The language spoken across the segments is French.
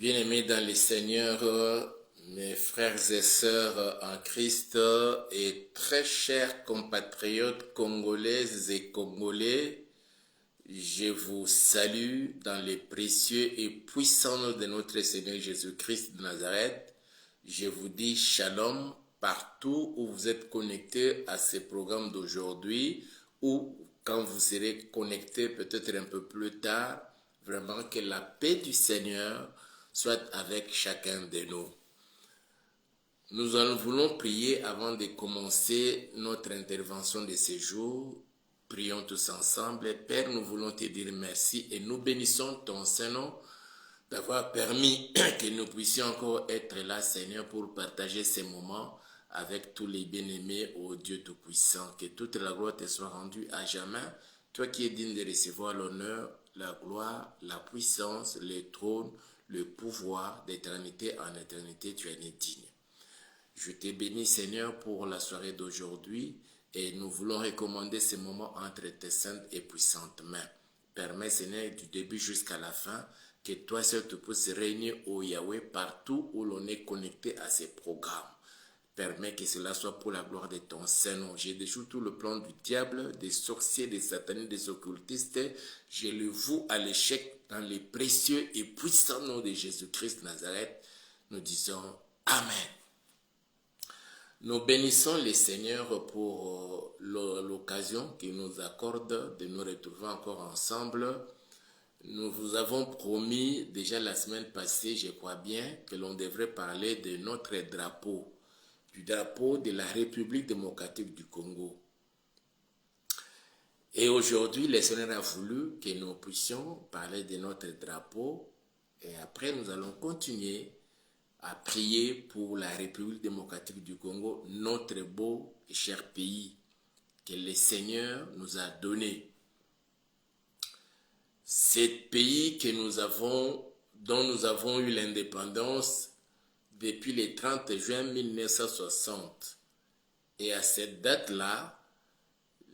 Bien-aimés dans le Seigneur, mes frères et sœurs en Christ et très chers compatriotes congolaises et congolais, je vous salue dans les précieux et puissants noms de notre Seigneur Jésus-Christ de Nazareth. Je vous dis shalom partout où vous êtes connectés à ce programme d'aujourd'hui ou quand vous serez connectés peut-être un peu plus tard. Vraiment que la paix du Seigneur soit avec chacun de nous. Nous voulons prier avant de commencer notre intervention de ce jour. Prions tous ensemble. Père, nous voulons te dire merci et nous bénissons ton Saint-Nom d'avoir permis que nous puissions encore être là, Seigneur, pour partager ces moments avec tous les bien-aimés, ô Dieu Tout-Puissant. Que toute la gloire te soit rendue à jamais. Toi qui es digne de recevoir l'honneur, la gloire, la puissance, le trône, le pouvoir d'éternité en éternité, tu en es digne. Je te bénis, Seigneur, pour la soirée d'aujourd'hui et nous voulons recommander ce moment entre tes saintes et puissantes mains. Permets, Seigneur, du début jusqu'à la fin, que toi seul tu puisses régner, ô Yahweh, partout où l'on est connecté à ces programmes. Permets que cela soit pour la gloire de ton Saint-Nom. Je déjoue tout le plan du diable, des sorciers, des satanistes, des occultistes. Je le voue à l'échec dans les précieux et puissants noms de Jésus-Christ de Nazareth. Nous disons Amen. Nous bénissons le Seigneur pour l'occasion qu'il nous accorde de nous retrouver encore ensemble. Nous vous avons promis déjà la semaine passée, je crois bien, que l'on devrait parler de notre drapeau, du drapeau de la République démocratique du Congo. Et aujourd'hui, le Seigneur a voulu que nous puissions parler de notre drapeau et après nous allons continuer à prier pour la République démocratique du Congo, notre beau et cher pays que le Seigneur nous a donné. Ce pays que dont nous avons eu l'indépendance depuis le 30 juin 1960. Et à cette date-là,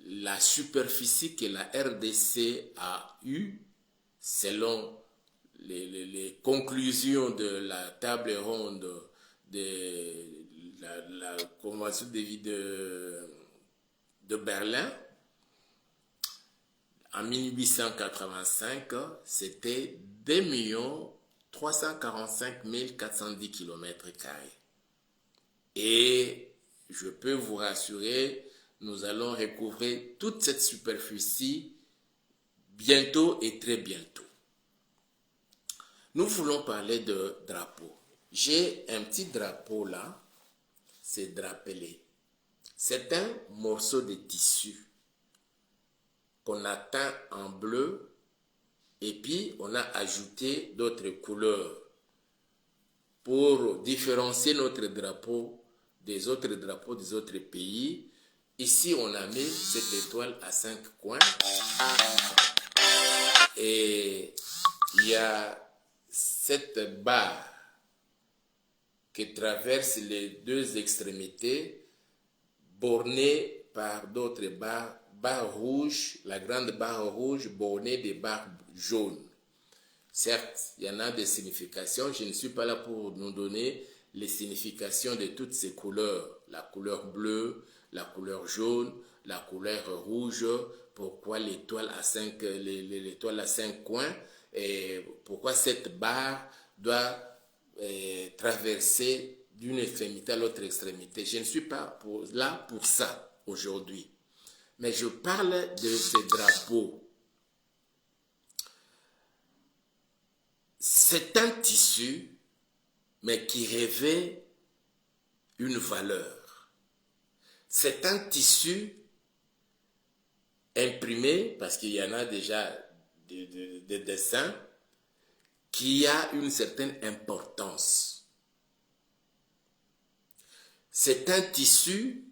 la superficie que la RDC a eue, selon les conclusions de la table ronde de la Convention de Berlin, en 1885, c'était 2 345 410 km². Et je peux vous rassurer, nous allons recouvrir toute cette superficie bientôt et très bientôt. Nous voulons parler de drapeau. J'ai un petit drapeau là, c'est drapelé. C'est un morceau de tissu qu'on a teint en bleu et puis on a ajouté d'autres couleurs pour différencier notre drapeau des autres drapeaux des autres pays. Ici, on a mis cette étoile à 5 coins et il y a cette barre qui traverse les deux extrémités, bornée par d'autres barres rouges, la grande barre rouge bornée des barres jaunes. Certes, il y en a des significations, je ne suis pas là pour nous donner les significations de toutes ces couleurs, la couleur bleue, la couleur jaune, la couleur rouge, pourquoi l'étoile à 5 coins, et pourquoi cette barre doit traverser d'une extrémité à l'autre extrémité. Je ne suis pas là pour ça aujourd'hui. Mais je parle de ces drapeaux. C'est un tissu, mais qui revêt une valeur. C'est un tissu imprimé, parce qu'il y en a déjà des dessins, qui a une certaine importance. C'est un tissu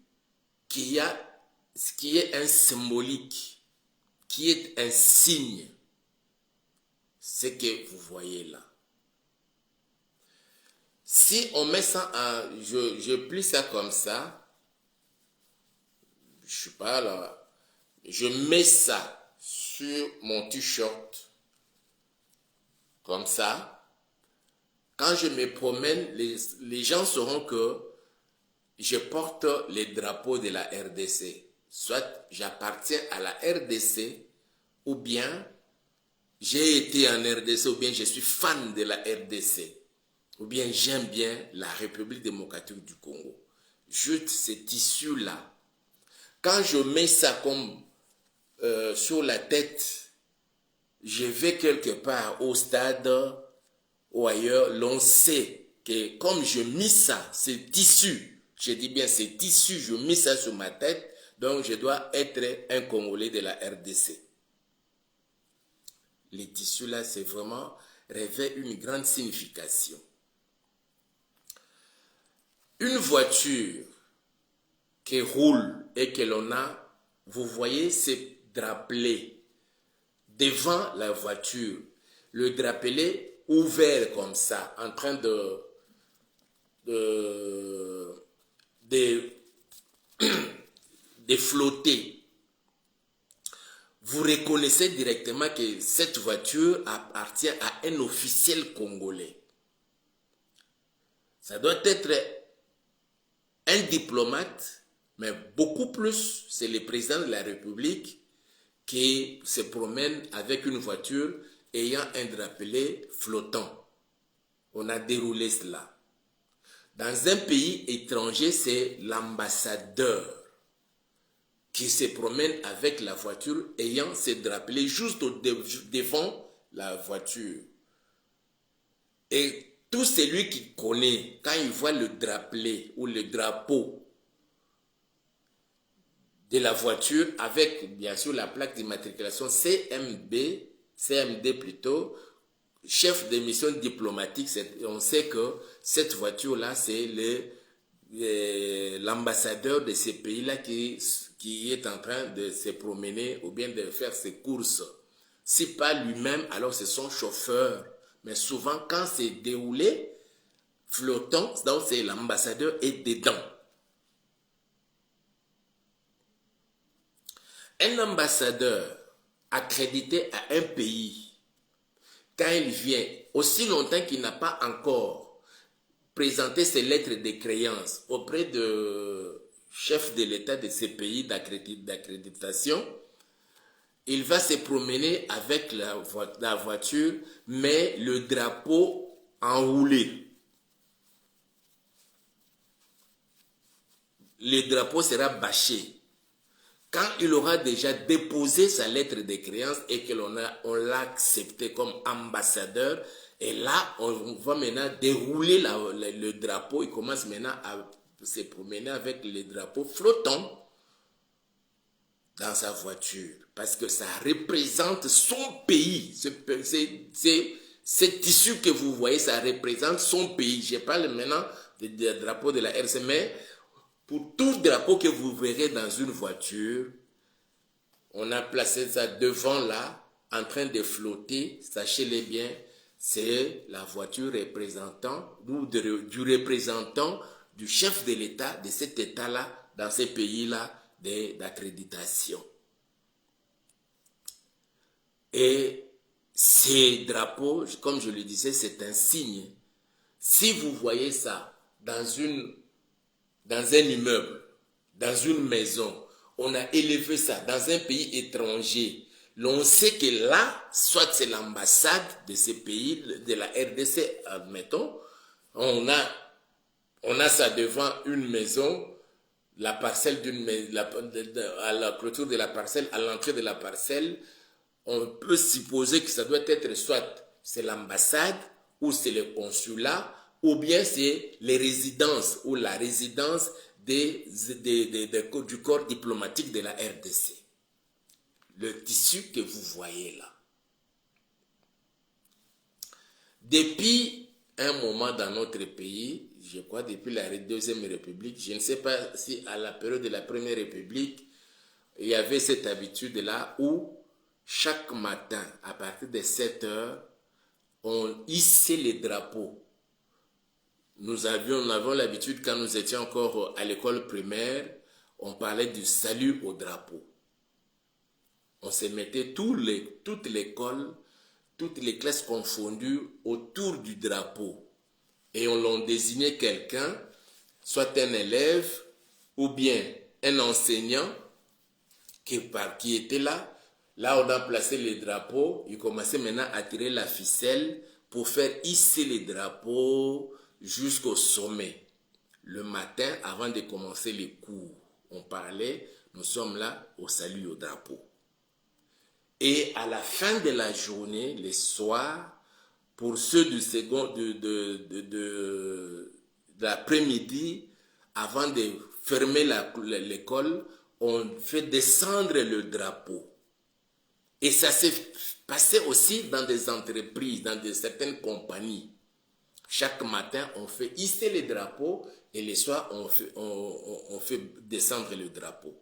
qui est un symbolique, qui est un signe. Ce que vous voyez là. Si on met ça je plie ça comme ça, je sais pas là, je mets ça sur mon t-shirt, comme ça, Quand je me promène, les gens sauront que je porte les drapeaux de la RDC. Soit j'appartiens à la RDC, ou bien j'ai été en RDC, ou bien je suis fan de la RDC, ou bien j'aime bien la République démocratique du Congo. Juste cet tissu-là. Quand je mets ça comme sur la tête, je vais quelque part au stade ou ailleurs, l'on sait que comme je mis ça, ce tissu, je dis bien ce tissu, je mets ça sur ma tête, donc je dois être un Congolais de la RDC. Les tissus là, c'est vraiment revêt une grande signification. Une voiture qui roule et que l'on a, vous voyez ces drapelés devant la voiture, le drapelet ouvert comme ça, en train de flotter. Vous reconnaissez directement que cette voiture appartient à un officiel congolais. Ça doit être un diplomate, mais beaucoup plus, c'est le président de la République qui se promène avec une voiture ayant un drapelet flottant. On a déroulé cela. Dans un pays étranger, c'est l'ambassadeur qui se promène avec la voiture ayant ce drapelet juste devant la voiture. Et tout celui qui connaît, quand il voit le drapelet ou le drapeau de la voiture avec bien sûr la plaque d'immatriculation CMD plutôt, chef de mission diplomatique, on sait que cette voiture-là, c'est l'ambassadeur de ce pays-là qui est en train de se promener ou bien de faire ses courses. Si pas lui-même, alors c'est son chauffeur. Mais souvent, quand c'est déroulé, flottant, donc c'est l'ambassadeur est dedans. Un ambassadeur accrédité à un pays, quand il vient, aussi longtemps qu'il n'a pas encore présenté ses lettres de créance auprès de chef de l'État de ces pays d'accréditation, il va se promener avec la voiture, mais le drapeau enroulé. Le drapeau sera bâché. Quand il aura déjà déposé sa lettre de créance et que on l'a accepté comme ambassadeur, et là, on va maintenant dérouler le drapeau. Il commence maintenant à se promener avec le drapeau flottant dans sa voiture. Parce que ça représente son pays. Ce tissu que vous voyez, ça représente son pays. Je parle maintenant du drapeau de la RC, mais pour tout drapeau que vous verrez dans une voiture, on a placé ça devant là, en train de flotter. Sachez-le bien, c'est la voiture représentant ou du représentant du chef de l'État, de cet État-là, dans ces pays-là d'accréditation. Et ces drapeaux, comme je le disais, c'est un signe. Si vous voyez ça dans un immeuble, dans une maison, on a élevé ça dans un pays étranger, l'on sait que là, soit c'est l'ambassade de ce pays, de la RDC, admettons, on a ça devant une maison, la parcelle à la clôture de la parcelle, à l'entrée de la parcelle, on peut supposer que ça doit être soit c'est l'ambassade ou c'est le consulat, ou bien c'est les résidences ou la résidence du corps diplomatique de la RDC. Le tissu que vous voyez là. Depuis un moment dans notre pays, je crois depuis la Deuxième République, je ne sais pas si à la période de la Première République, il y avait cette habitude-là où chaque matin, à partir de 7 heures, on hissait les drapeaux. Nous avons l'habitude, quand nous étions encore à l'école primaire, on parlait du salut au drapeau. On se mettait toute l'école, toutes les classes confondues autour du drapeau. et on l'a désigné quelqu'un, soit un élève ou bien un enseignant qui était là. Là, on a placé les drapeaux. Il commençait maintenant à tirer la ficelle pour faire hisser les drapeaux jusqu'au sommet. Le matin, avant de commencer les cours, on parlait, nous sommes là au salut au drapeau. Et à la fin de la journée, les soirs, pour ceux du second, de l'après-midi, avant de fermer l'école, on fait descendre le drapeau. Et ça s'est passé aussi dans des entreprises, dans certaines compagnies. Chaque matin, on fait hisser les drapeaux et les soirs, on fait descendre le drapeau.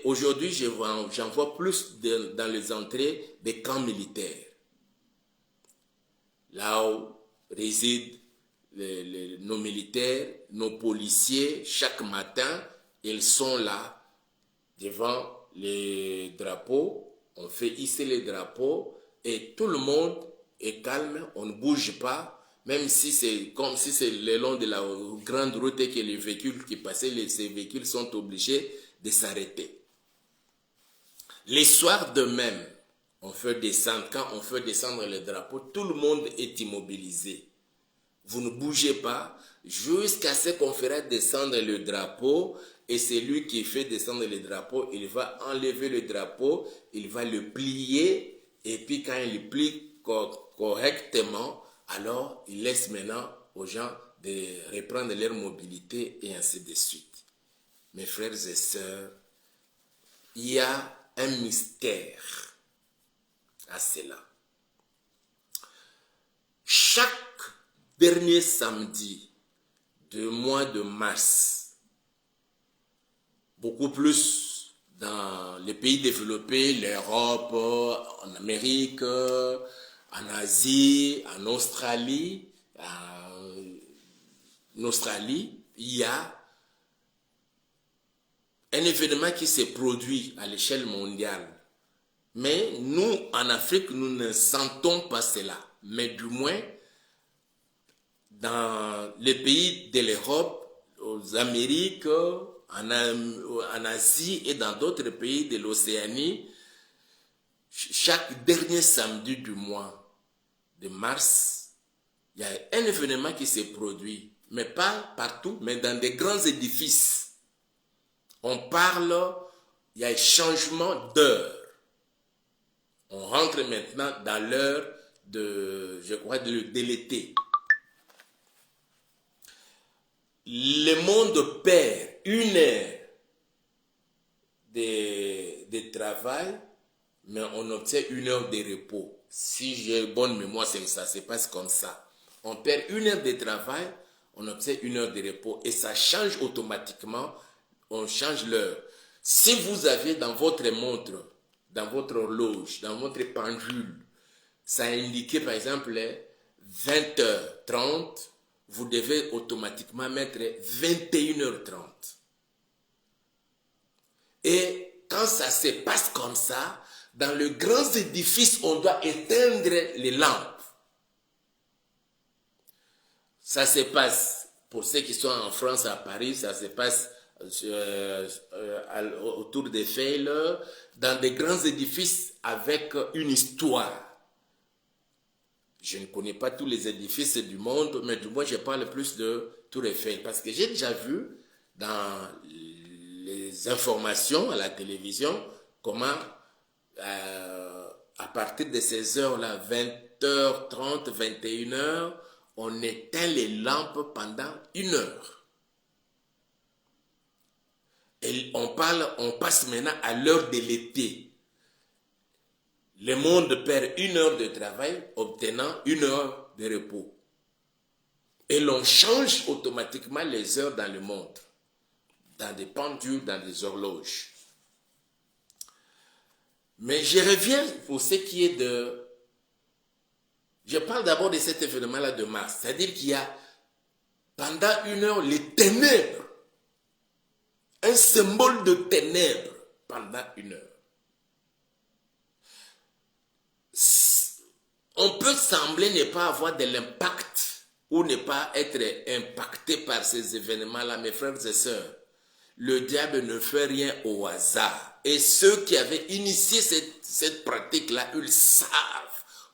Aujourd'hui, j'en vois plus dans les entrées des camps militaires. Là où résident nos militaires, nos policiers, chaque matin, ils sont là devant les drapeaux, on fait hisser les drapeaux et tout le monde est calme, on ne bouge pas, même si c'est comme si c'est le long de la grande route et que les véhicules qui passaient, ces véhicules sont obligés de s'arrêter. Les soirs de même, quand on fait descendre le drapeau, tout le monde est immobilisé. Vous ne bougez pas jusqu'à ce qu'on fera descendre le drapeau et c'est lui qui fait descendre le drapeau. Il va enlever le drapeau, il va le plier et puis quand il le plie correctement, alors il laisse maintenant aux gens de reprendre leur mobilité et ainsi de suite. Mes frères et sœurs, il y a un mystère à cela. Chaque dernier samedi du mois de mars, beaucoup plus dans les pays développés, l'Europe, en Amérique, en Asie, en Australie, il y a un événement qui s'est produit à l'échelle mondiale. Mais nous, en Afrique, nous ne sentons pas cela. Mais du moins, dans les pays de l'Europe, aux Amériques, en Asie et dans d'autres pays de l'Océanie, chaque dernier samedi du mois de mars, il y a un événement qui s'est produit, mais pas partout, mais dans des grands édifices. On parle, il y a un changement d'heure. On rentre maintenant dans l'heure de l'été. Le monde perd une heure de travail, mais on obtient une heure de repos. Si j'ai bonne mémoire, ça se passe comme ça. On perd une heure de travail, on obtient une heure de repos et ça change automatiquement, on change l'heure. Si vous avez dans votre montre, dans votre horloge, dans votre pendule, ça indique par exemple 20h30, vous devez automatiquement mettre 21h30. Et quand ça se passe comme ça, dans le grand édifice, on doit éteindre les lampes. Ça se passe, pour ceux qui sont en France, à Paris, ça se passe autour des Eiffel, dans des grands édifices avec une histoire. Je ne connais pas tous les édifices du monde, mais du moins je parle plus de Tour Eiffel, parce que j'ai déjà vu dans les informations à la télévision comment à partir de ces heures-là, 20h30, 21h, on éteint les lampes pendant une heure. Et on passe maintenant à l'heure de l'été. Le monde perd une heure de travail, obtenant une heure de repos. Et l'on change automatiquement les heures dans le monde, dans des pendules, dans des horloges. Mais je reviens pour ce qui est de... Je parle d'abord de cet événement-là de mars. C'est-à-dire qu'il y a pendant une heure les ténèbres. Un symbole de ténèbres pendant une heure. On peut sembler ne pas avoir de l'impact ou ne pas être impacté par ces événements-là, mes frères et sœurs, le diable ne fait rien au hasard. Et ceux qui avaient initié cette pratique-là, ils savent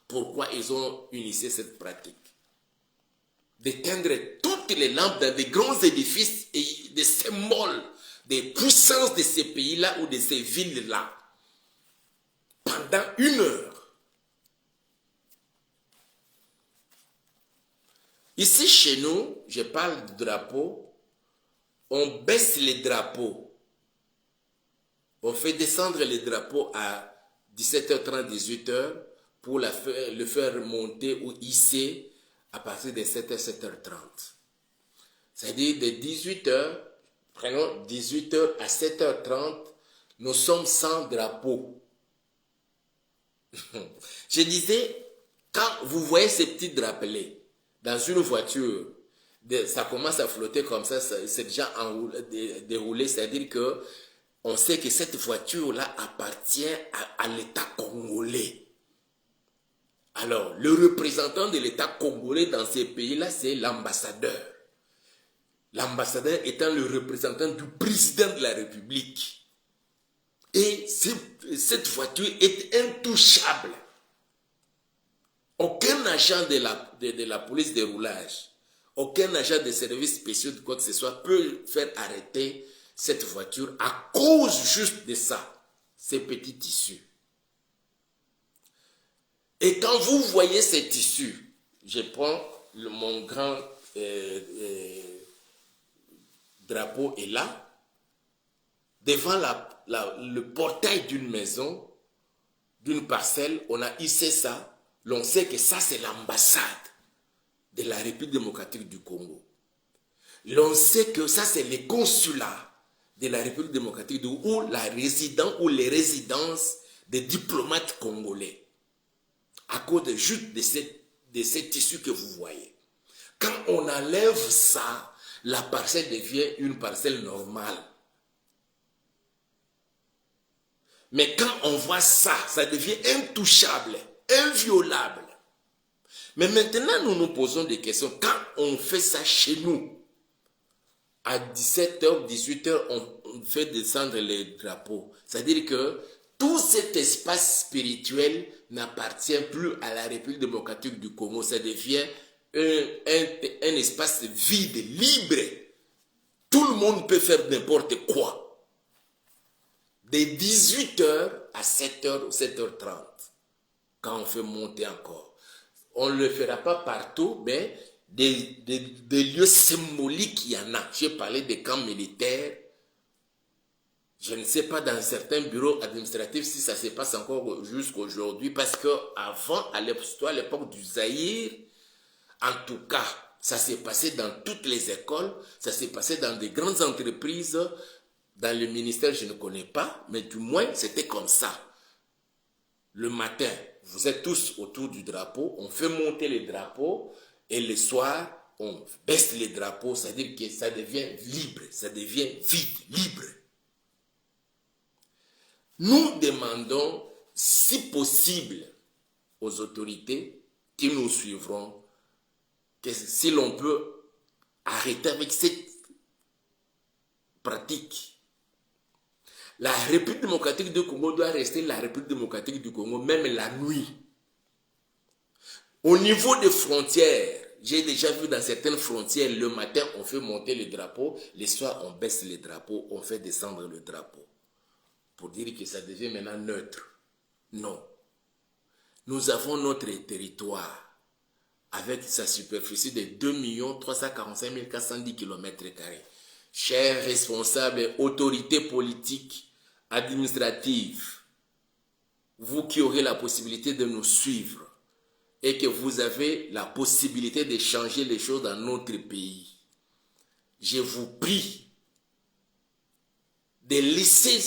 pourquoi ils ont initié cette pratique. D'éteindre toutes les lampes dans des grands édifices et des symboles, des puissances de ces pays-là ou de ces villes-là, pendant 1 heure. Ici, chez nous, je parle du drapeau, on baisse les drapeaux. On fait descendre les drapeaux à 17h30, 18h pour le faire monter ou hisser à partir de 7h, 7h30. C'est-à-dire de 18h, prenons 18h à 7h30, nous sommes sans drapeau. Je disais, quand vous voyez ces petits drapelets dans une voiture, ça commence à flotter comme ça, c'est déjà déroulé, c'est-à-dire que on sait que cette voiture-là appartient à l'État congolais. Alors, le représentant de l'État congolais dans ces pays-là, c'est l'ambassadeur. L'ambassadeur étant le représentant du président de la République. Et cette voiture est intouchable. Aucun agent de la police de roulage, aucun agent des services spéciaux de quoi que ce soit peut faire arrêter cette voiture à cause juste de ça, ces petits tissus. Et quand vous voyez ces tissus, je prends mon grand drapeau est là, devant le portail d'une maison, d'une parcelle, on a hissé ça, l'on sait que ça c'est l'ambassade de la République démocratique du Congo. L'on sait que ça c'est les consulats de la République démocratique du Congo, ou les résidences des diplomates congolais. À cause juste de ces tissus que vous voyez. Quand on enlève ça, la parcelle devient une parcelle normale. Mais quand on voit ça, ça devient intouchable, inviolable. Mais maintenant, nous nous posons des questions. Quand on fait ça chez nous, à 17h, 18h, on fait descendre les drapeaux. C'est-à-dire que tout cet espace spirituel n'appartient plus à la République démocratique du Congo. Ça devient un espace vide, libre. Tout le monde peut faire n'importe quoi. De 18h à 7h ou 7h30, quand on fait monter encore. On ne le fera pas partout, mais des lieux symboliques, il y en a. J'ai parlé des camps militaires. Je ne sais pas dans certains bureaux administratifs si ça se passe encore jusqu'aujourd'hui, parce qu'avant, à l'époque du Zaïre, en tout cas, ça s'est passé dans toutes les écoles, ça s'est passé dans des grandes entreprises, dans le ministère, je ne connais pas, mais du moins, c'était comme ça. Le matin, vous êtes tous autour du drapeau, on fait monter les drapeaux, et le soir, on baisse les drapeaux, c'est-à-dire que ça devient libre, ça devient vide, libre. Nous demandons, si possible, aux autorités qui nous suivront, que si l'on peut arrêter avec cette pratique. La République démocratique du Congo doit rester la République démocratique du Congo, même la nuit. Au niveau des frontières, j'ai déjà vu dans certaines frontières, le matin, on fait monter le drapeau, le soir, on baisse les drapeaux, on fait descendre le drapeau. Pour dire que ça devient maintenant neutre. Non. Nous avons notre territoire avec sa superficie de 2 345 410 km². Chers responsables, autorités politiques, administratives, vous qui aurez la possibilité de nous suivre et que vous avez la possibilité de changer les choses dans notre pays, je vous prie de laisser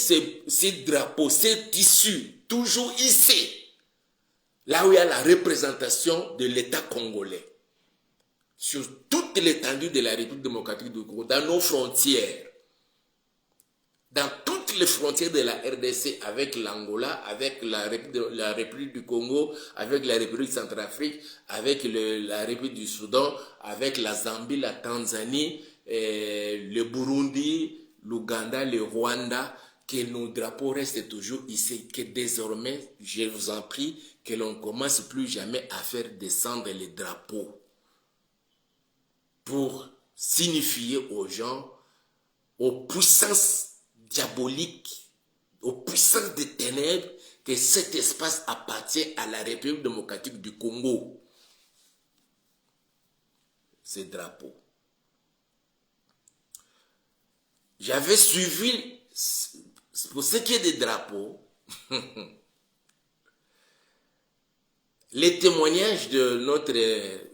ces drapeaux, ces tissus, toujours ici, là où il y a la représentation de l'État congolais, sur toute l'étendue de la République démocratique du Congo, dans nos frontières, dans toutes toutes les frontières de la RDC avec l'Angola, avec la République du Congo, avec la République centrafrique, avec la République du Soudan, avec la Zambie, la Tanzanie, le Burundi, l'Ouganda, le Rwanda, que nos drapeaux restent toujours ici, que désormais, je vous en prie, que l'on ne commence plus jamais à faire descendre les drapeaux pour signifier aux gens, aux puissances diaboliques, aux puissances des ténèbres, que cet espace appartient à la République démocratique du Congo. Ces drapeaux. J'avais suivi, pour ce qui est des drapeaux, les témoignages de notre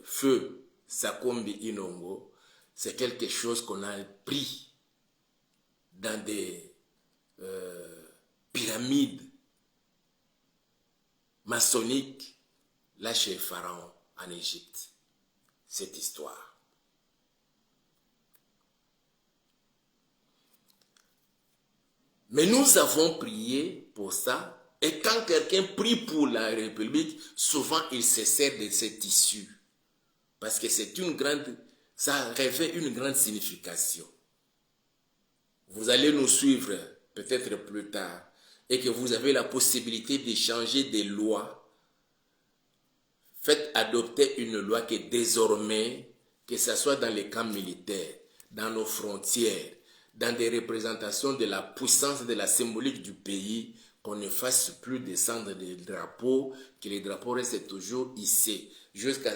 feu Sakombi Inongo, c'est quelque chose qu'on a pris dans des pyramides maçonniques, là chez Pharaon en Égypte. Cette histoire. Mais nous avons prié pour ça. Et quand quelqu'un prie pour la République, souvent il se sert de cet tissu. Parce que c'est une grande, ça revêt une grande signification. Vous allez nous suivre peut-être plus tard et que vous avez la possibilité de changer des lois. Faites adopter une loi que désormais, que ce soit dans les camps militaires, dans nos frontières, dans des représentations de la puissance, de la symbolique du pays, qu'on ne fasse plus descendre des drapeaux, que les drapeaux restent toujours hissés.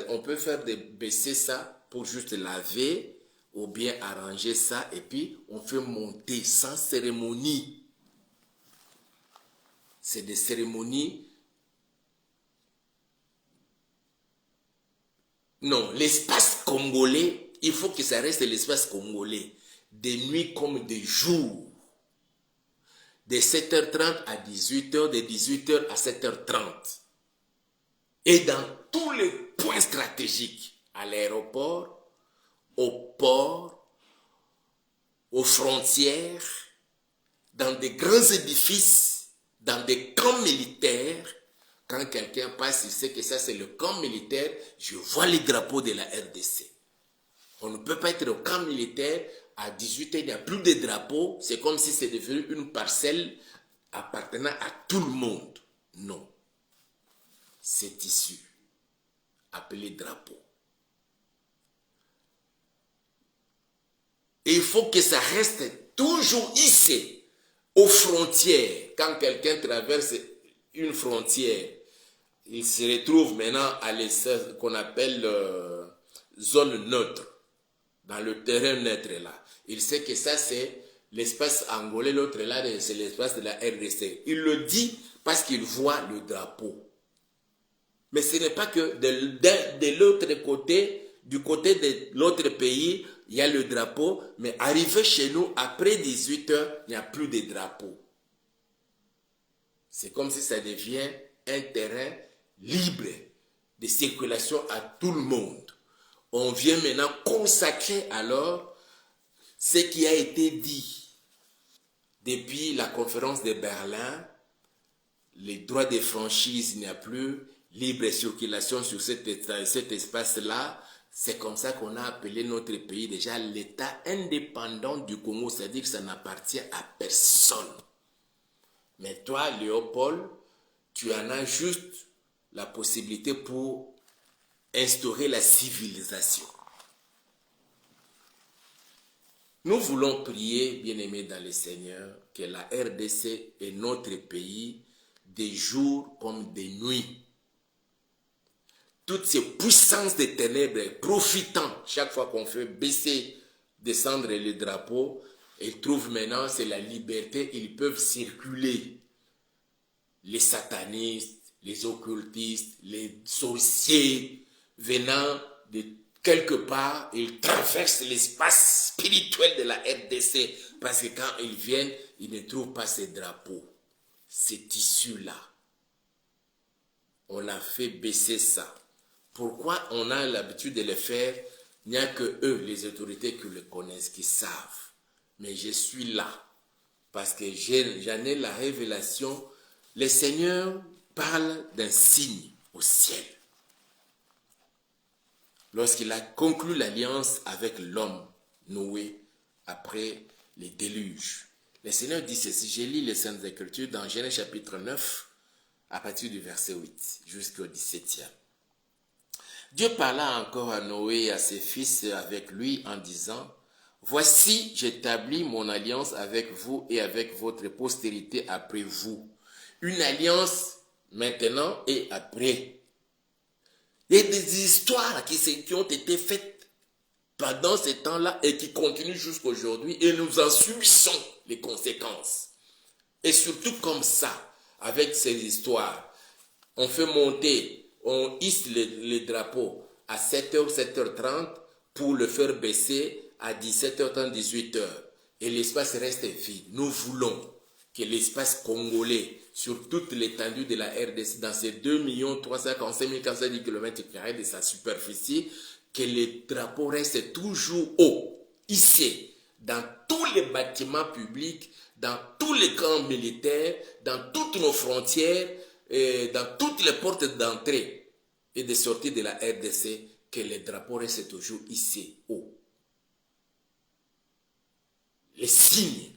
On peut faire baisser ça pour juste laver ou bien arranger ça et puis on fait monter sans cérémonie. C'est des cérémonies. Non, l'espace congolais, il faut que ça reste l'espace congolais. Des nuits comme des jours. De 7h30 à 18h, de 18h à 7h30. Et dans tous les points stratégiques, à l'aéroport, au port, aux frontières, dans des grands édifices, dans des camps militaires. Quand quelqu'un passe, il sait que ça c'est le camp militaire, je vois les drapeaux de la RDC. On ne peut pas être au camp militaire, à 18h, il n'y a plus de drapeaux, c'est comme si c'est devenu une parcelle appartenant à tout le monde. Non. C'est issu, appelé drapeau. Et il faut que ça reste toujours hissé aux frontières. Quand quelqu'un traverse une frontière, il se retrouve maintenant à ce qu'on appelle zone neutre, dans le terrain neutre là. Il sait que ça c'est l'espace angolais, l'autre là c'est l'espace de la RDC. Il le dit parce qu'il voit le drapeau. Mais ce n'est pas que de l'autre côté, du côté de l'autre pays, il y a le drapeau, mais arrivé chez nous, après 18h, il n'y a plus de drapeau. C'est comme si ça devient un terrain libre de circulation à tout le monde. On vient maintenant consacrer alors ce qui a été dit depuis la conférence de Berlin, les droits de franchise, il n'y a plus, libre circulation sur cet espace-là. C'est comme ça qu'on a appelé notre pays déjà l'État indépendant du Congo, c'est-à-dire que ça n'appartient à personne. Mais toi, Léopold, tu en as juste la possibilité pour instaurer la civilisation. Nous voulons prier, bien-aimés dans le Seigneur, que la RDC est notre pays des jours comme des nuits. Toutes ces puissances des ténèbres profitant chaque fois qu'on fait baisser, descendre les drapeaux, ils trouvent maintenant c'est la liberté, ils peuvent circuler. Les satanistes, les occultistes, les sorciers venant de quelque part, ils traversent l'espace spirituel de la RDC parce que quand ils viennent, ils ne trouvent pas ces drapeaux, ces tissus-là. On a fait baisser ça. Pourquoi on a l'habitude de le faire? Il n'y a que eux, les autorités, qui le connaissent, qui savent. Mais je suis là parce que j'en ai la révélation. Le Seigneur parle d'un signe au ciel. Lorsqu'il a conclu l'alliance avec l'homme, Noé, après les déluges. Le Seigneur dit ceci, je lis les Saintes Écritures dans Genèse chapitre 9, à partir du verset 8 jusqu'au 17e. Dieu parla encore à Noé et à ses fils avec lui en disant, « Voici, j'établis mon alliance avec vous et avec votre postérité après vous. » Une alliance maintenant et après. Il y a des histoires qui ont été faites pendant ce temps-là et qui continuent jusqu'aujourd'hui et nous en subissons les conséquences. Et surtout comme ça, avec ces histoires, on fait monter, on hisse les drapeaux à 7h, 7h30 pour le faire baisser à 17h30, 18h. Et l'espace reste vide. Nous voulons que l'espace congolais, sur toute l'étendue de la RDC, dans ces 2 345 410 km² de sa superficie, que les drapeaux restent toujours hauts, ici, dans tous les bâtiments publics, dans tous les camps militaires, dans toutes nos frontières, dans toutes les portes d'entrée et de sortie de la RDC, que les drapeaux restent toujours ici, hauts. Les signes,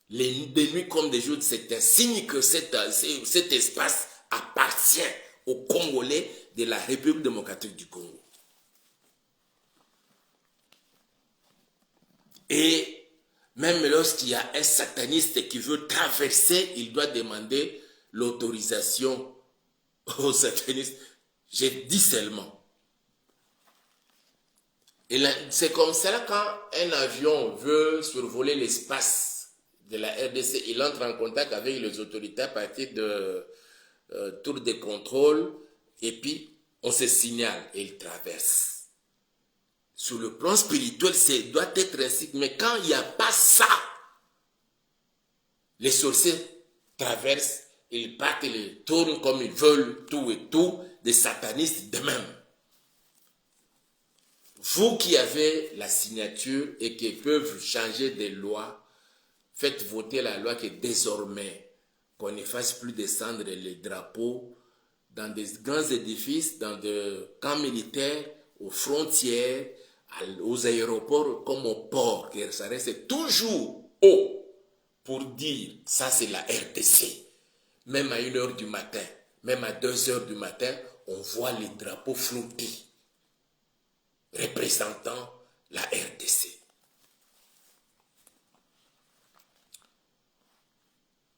des nuits comme des jours, c'est un signe que cet espace appartient aux Congolais de la République démocratique du Congo. Et même lorsqu'il y a un sataniste qui veut traverser, il doit demander l'autorisation au sataniste. J'ai dit seulement. Et c'est comme ça quand un avion veut survoler l'espace de la RDC, il entre en contact avec les autorités à partir de tour de contrôle et puis on se signale et il traverse. Sur le plan spirituel, ça doit être ainsi. Mais quand il n'y a pas ça, les sorciers traversent, ils partent, ils tournent comme ils veulent, tout et tout, des satanistes de même. Vous qui avez la signature et qui peuvent changer des lois, faites voter la loi que désormais, qu'on ne fasse plus descendre les drapeaux dans des grands édifices, dans des camps militaires, aux frontières, aux aéroports comme aux ports, que ça reste toujours haut pour dire ça c'est la RDC. Même à 1h du matin, même à 2h du matin, on voit les drapeaux flotter représentant la RDC.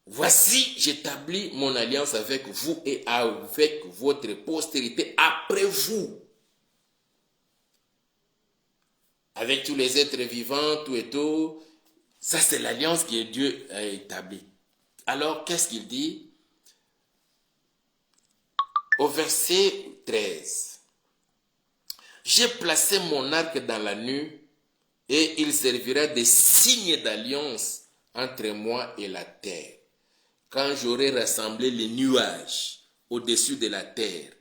Voici, j'établis mon alliance avec vous et avec votre postérité après vous. Avec tous les êtres vivants, tout et tout. Ça, c'est l'alliance que Dieu a établie. Alors, qu'est-ce qu'il dit? Au verset 13. J'ai placé mon arc dans la nuit et il servira de signe d'alliance entre moi et la terre. Quand j'aurai rassemblé les nuages au-dessus de la terre,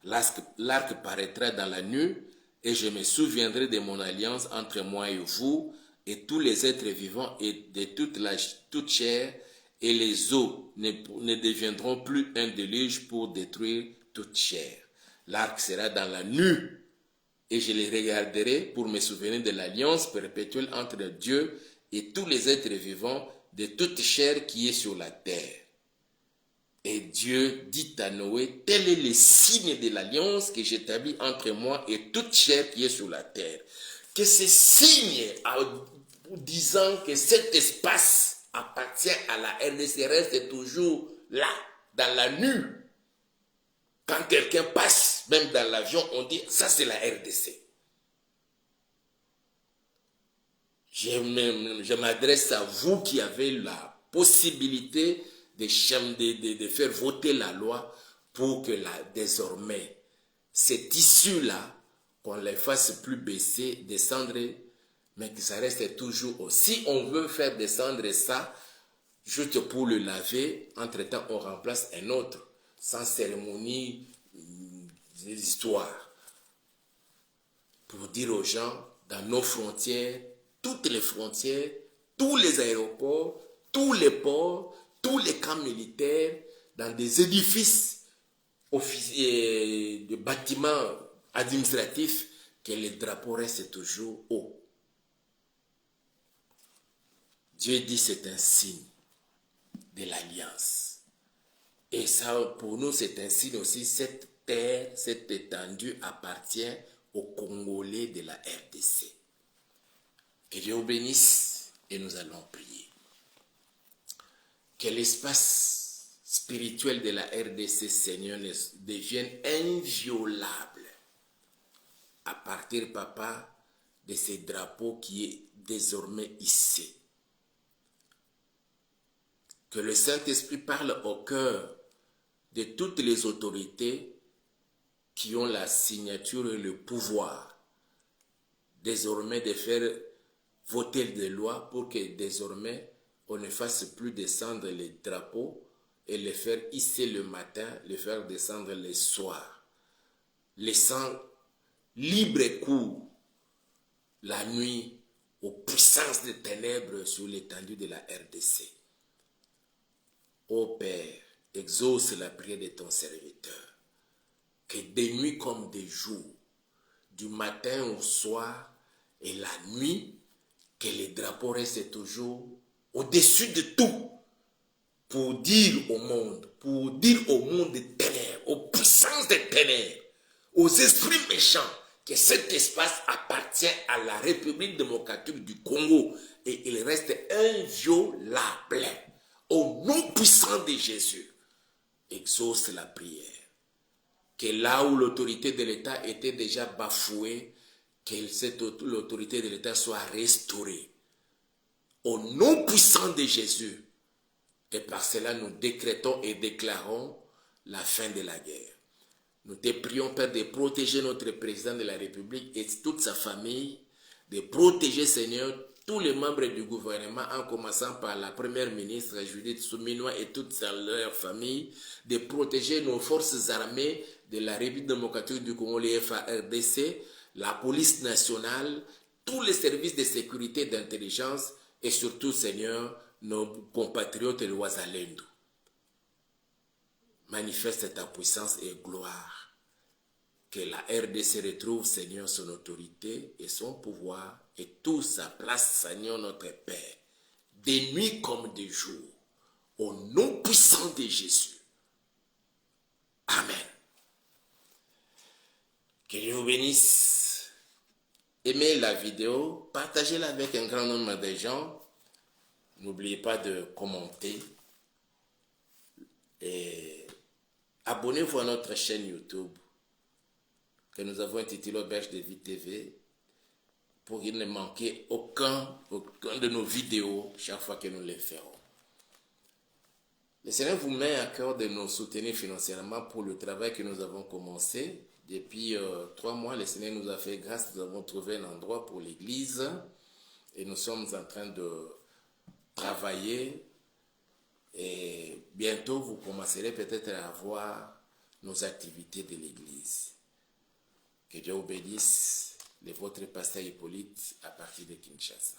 l'arc paraîtra dans la nuit et je me souviendrai de mon alliance entre moi et vous et tous les êtres vivants et de toute chair, et les eaux ne deviendront plus un déluge pour détruire toute chair. L'arc sera dans la nuit et je les regarderai pour me souvenir de l'alliance perpétuelle entre Dieu et tous les êtres vivants de toute chair qui est sur la terre. Et Dieu dit à Noé, tel est le signe de l'alliance que j'établis entre moi et toute chair qui est sur la terre. Que ce signe, disant que cet espace appartient à la RDC, reste toujours là, dans la nuit. Quand quelqu'un passe, même dans l'avion, on dit, ça c'est la RDC. Je m'adresse à vous qui avez la possibilité de faire voter la loi pour que désormais, cette issue-là, qu'on ne les fasse plus baisser, descendre, mais que ça reste toujours haut. Si on veut faire descendre ça, juste pour le laver, entre-temps, on remplace un autre, sans cérémonie, des histoires. Pour dire aux gens, dans nos frontières, toutes les frontières, tous les aéroports, tous les ports, tous les camps militaires, dans des édifices de bâtiments administratifs, que les drapeaux restent toujours hauts. Dieu dit c'est un signe de l'alliance. Et ça, pour nous, c'est un signe aussi, cette terre, cette étendue appartient aux Congolais de la RDC. Que Dieu vous bénisse et nous allons prier. Que l'espace spirituel de la RDC, Seigneur, devienne inviolable à partir, Papa, de ces drapeaux qui est désormais hissé. Que le Saint-Esprit parle au cœur de toutes les autorités qui ont la signature et le pouvoir désormais de faire voter des lois pour que désormais on ne fasse plus descendre les drapeaux et les faire hisser le matin, les faire descendre le soir, laissant libre cours la nuit aux puissances des ténèbres sur l'étendue de la RDC. Ô Père, exauce la prière de ton serviteur, que des nuits comme des jours, du matin au soir et la nuit, que les drapeaux restent toujours au-dessus de tout, pour dire au monde des ténèbres, aux puissances des ténèbres, aux esprits méchants, que cet espace appartient à la République démocratique du Congo et il reste inviolable. Au nom puissant de Jésus, exauce la prière. Que là où l'autorité de l'État était déjà bafouée, que l'autorité de l'État soit restaurée. Au nom puissant de Jésus. Et par cela, nous décrétons et déclarons la fin de la guerre. Nous te prions, Père, de protéger notre président de la République et toute sa famille, de protéger, Seigneur, tous les membres du gouvernement, en commençant par la première ministre Judith Souminois et toute leur famille, de protéger nos forces armées de la République démocratique du Congo, les FARDC, la police nationale, tous les services de sécurité et d'intelligence, et surtout, Seigneur, nos compatriotes et Ouazalendo. Manifeste ta puissance et gloire. Que la RDC retrouve, Seigneur, son autorité et son pouvoir et toute sa place, Seigneur, notre Père, des nuits comme des jours, au nom puissant de Jésus. Amen. Que Dieu vous bénisse. Aimez la vidéo, partagez-la avec un grand nombre de gens. N'oubliez pas de commenter et abonnez-vous à notre chaîne YouTube que nous avons intitulé Auberge de Vie TV pour qu'il ne manque aucun de nos vidéos chaque fois que nous les ferons. Le Seigneur vous met à cœur de nous soutenir financièrement pour le travail que nous avons commencé. Depuis 3 mois, le Seigneur nous a fait grâce, nous avons trouvé un endroit pour l'église et nous sommes en train de travailler et bientôt vous commencerez peut-être à voir nos activités de l'église. Que Dieu vous bénisse, votre pasteur Hippolyte à partir de Kinshasa.